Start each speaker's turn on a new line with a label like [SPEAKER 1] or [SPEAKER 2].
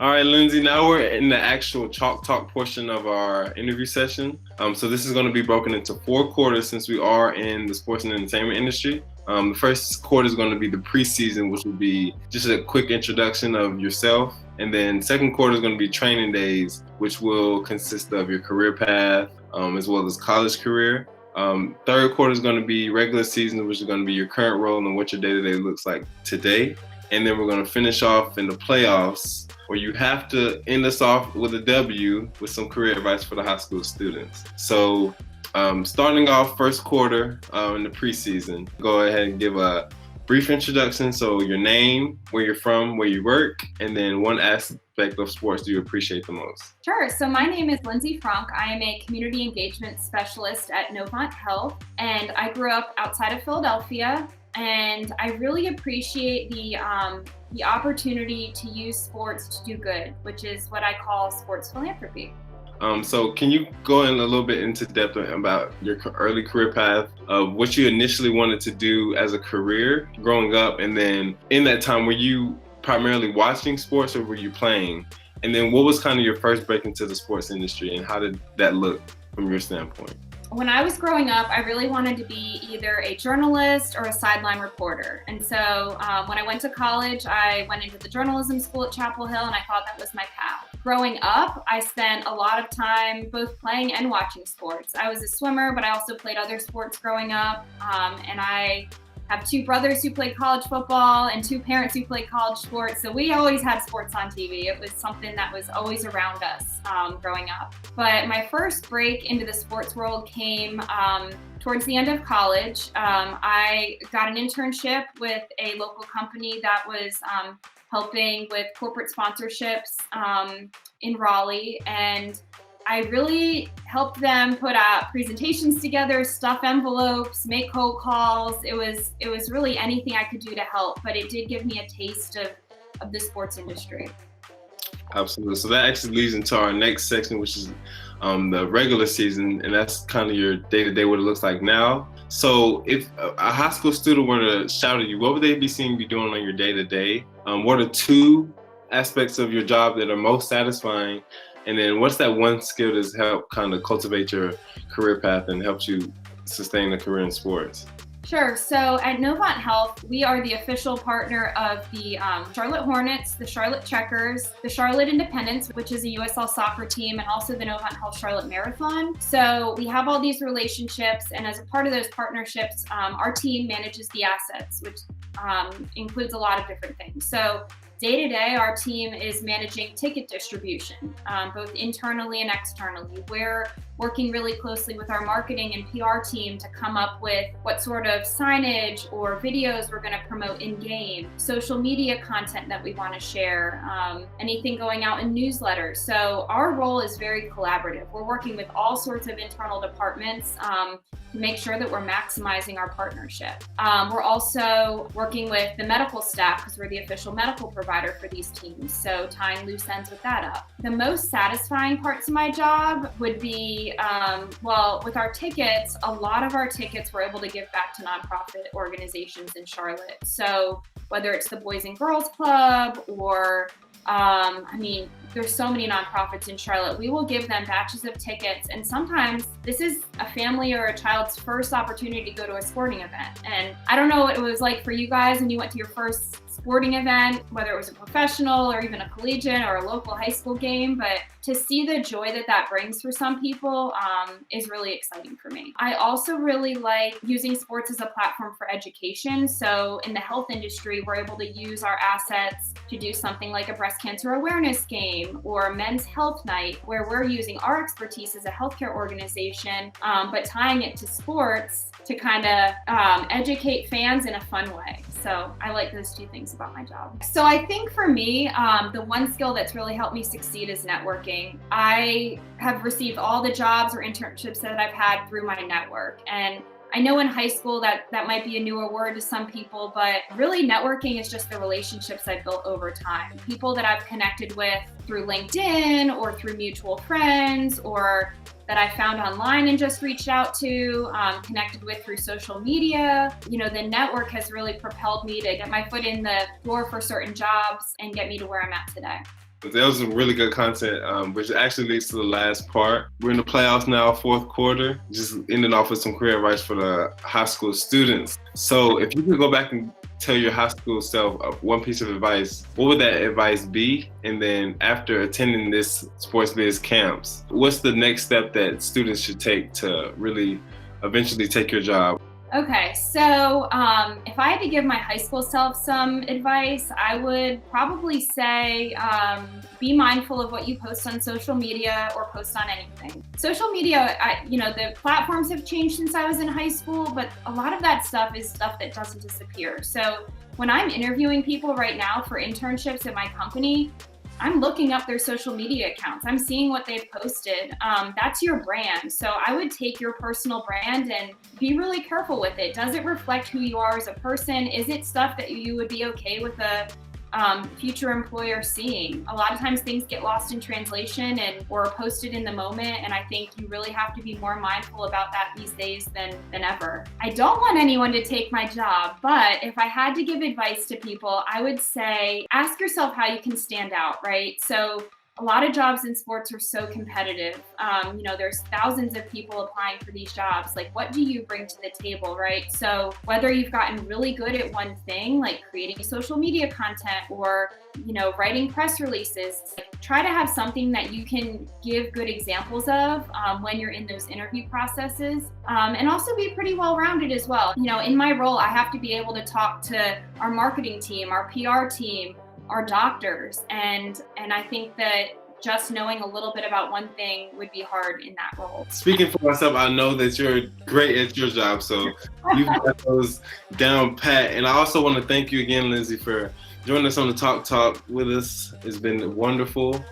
[SPEAKER 1] All right, Lindsey, now we're in the actual chalk talk portion of our interview session. So this is going to be broken into 4 quarters since we are in the sports and entertainment industry. The first quarter is going to be the preseason, which will be just a quick introduction of yourself. And then second quarter is going to be training days, which will consist of your career path, as well as college career. Third quarter is going to be regular season, which is going to be your current role and what your day-to-day looks like today. And then we're going to finish off in the playoffs, where you have to end us off with a W with some career advice for the high school students. So starting off first quarter in the preseason, go ahead and give a brief introduction. So your name, where you're from, where you work, and then one aspect of sports do you appreciate the most?
[SPEAKER 2] Sure. So my name is Lindsey Fronk. I am a community engagement specialist at Novant Health, and I grew up outside of Philadelphia. And I really appreciate the opportunity to use sports to do good, which is what I call sports philanthropy.
[SPEAKER 1] So can you go in a little bit into depth about your early career path of what you initially wanted to do as a career growing up? And then in that time, were you primarily watching sports or were you playing? And then what was kind of your first break into the sports industry and how did that look from your standpoint?
[SPEAKER 2] When I was growing up, I really wanted to be either a journalist or a sideline reporter. And so when I went to college, I went into the journalism school at Chapel Hill, and I thought that was my path. Growing up, I spent a lot of time both playing and watching sports. I was a swimmer, but I also played other sports growing up. And I have 2 brothers who played college football and 2 parents who played college sports. So we always had sports on TV. It was something that was always around us growing up. But my first break into the sports world came towards the end of college. I got an internship with a local company that was helping with corporate sponsorships in Raleigh, and I really helped them put out presentations together, stuff envelopes, make cold calls. It was really anything I could do to help, but it did give me a taste of the sports industry.
[SPEAKER 1] Absolutely. So that actually leads into our next section, which is the regular season, and that's kind of your day-to-day, what it looks like now. So if a high school student were to shout at you, what would they be seeing you doing on your day-to-day? What are 2 aspects of your job that are most satisfying? And then what's that one skill that's helped kind of cultivate your career path and helped you sustain a career in sports?
[SPEAKER 2] Sure. So at Novant Health, we are the official partner of the Charlotte Hornets, the Charlotte Checkers, the Charlotte Independents, which is a USL soccer team, and also the Novant Health Charlotte Marathon. So we have all these relationships, and as a part of those partnerships, our team manages the assets, which includes a lot of different things. So day to day, our team is managing ticket distribution, both internally and externally. We're working really closely with our marketing and PR team to come up with what sort of signage or videos we're going to promote in game, social media content that we want to share, anything going out in newsletters. So our role is very collaborative. We're working with all sorts of internal departments to make sure that we're maximizing our partnership. We're also working with the medical staff because we're the official medical provider for these teams, so tying loose ends with that up. The most satisfying parts of my job would be, with our tickets, a lot of our tickets we're able to give back to nonprofit organizations in Charlotte. So whether it's the Boys and Girls Club or there's so many nonprofits in Charlotte. We will give them batches of tickets, and sometimes this is a family or a child's first opportunity to go to a sporting event. And I don't know what it was like for you guys when you went to your first sporting event, whether it was a professional or even a collegiate or a local high school game, but to see the joy that that brings for some people is really exciting for me. I also really like using sports as a platform for education. So in the health industry, we're able to use our assets to do something like a breast cancer awareness game or a men's health night, where we're using our expertise as a healthcare organization, but tying it to sports to kind of educate fans in a fun way. So I like those 2 things about my job. So I think for me, the one skill that's really helped me succeed is networking. I have received all the jobs or internships that I've had through my network. And I know in high school that might be a newer word to some people, but really networking is just the relationships I've built over time. People that I've connected with through LinkedIn or through mutual friends, or that I found online and just reached out to, connected with through social media. You know, the network has really propelled me to get my foot in the door for certain jobs and get me to where I'm at today.
[SPEAKER 1] That was some really good content, which actually leads to the last part. We're in the playoffs now, fourth quarter, just ending off with some career advice for the high school students. So if you could go back and tell your high school self one piece of advice, what would that advice be? And then after attending this Sports Biz Camps, what's the next step that students should take to really eventually take your job?
[SPEAKER 2] Okay, so if I had to give my high school self some advice, I would probably say be mindful of what you post on social media or post on anything. Social media, the platforms have changed since I was in high school, but a lot of that stuff is stuff that doesn't disappear. So when I'm interviewing people right now for internships at my company, I'm looking up their social media accounts. I'm seeing what they've posted. That's your brand. So I would take your personal brand and be really careful with it. Does it reflect who you are as a person? Is it stuff that you would be okay with a future employer seeing? A lot of times things get lost in translation or posted in the moment, and I think you really have to be more mindful about that these days than ever. I don't want anyone to take my job, but if I had to give advice to people, I would say ask yourself how you can stand out, right? So a lot of jobs in sports are so competitive. There's thousands of people applying for these jobs. Like, what do you bring to the table, right? So whether you've gotten really good at one thing, like creating social media content or, writing press releases, try to have something that you can give good examples of when you're in those interview processes, and also be pretty well-rounded as well. In my role, I have to be able to talk to our marketing team, our PR team, our doctors, and I think that just knowing a little bit about one thing would be hard in that role.
[SPEAKER 1] Speaking for myself, I know that you're great at your job, so you've got those down pat. And I also want to thank you again, Lindsey, for joining us on the Talk with us. It's been wonderful.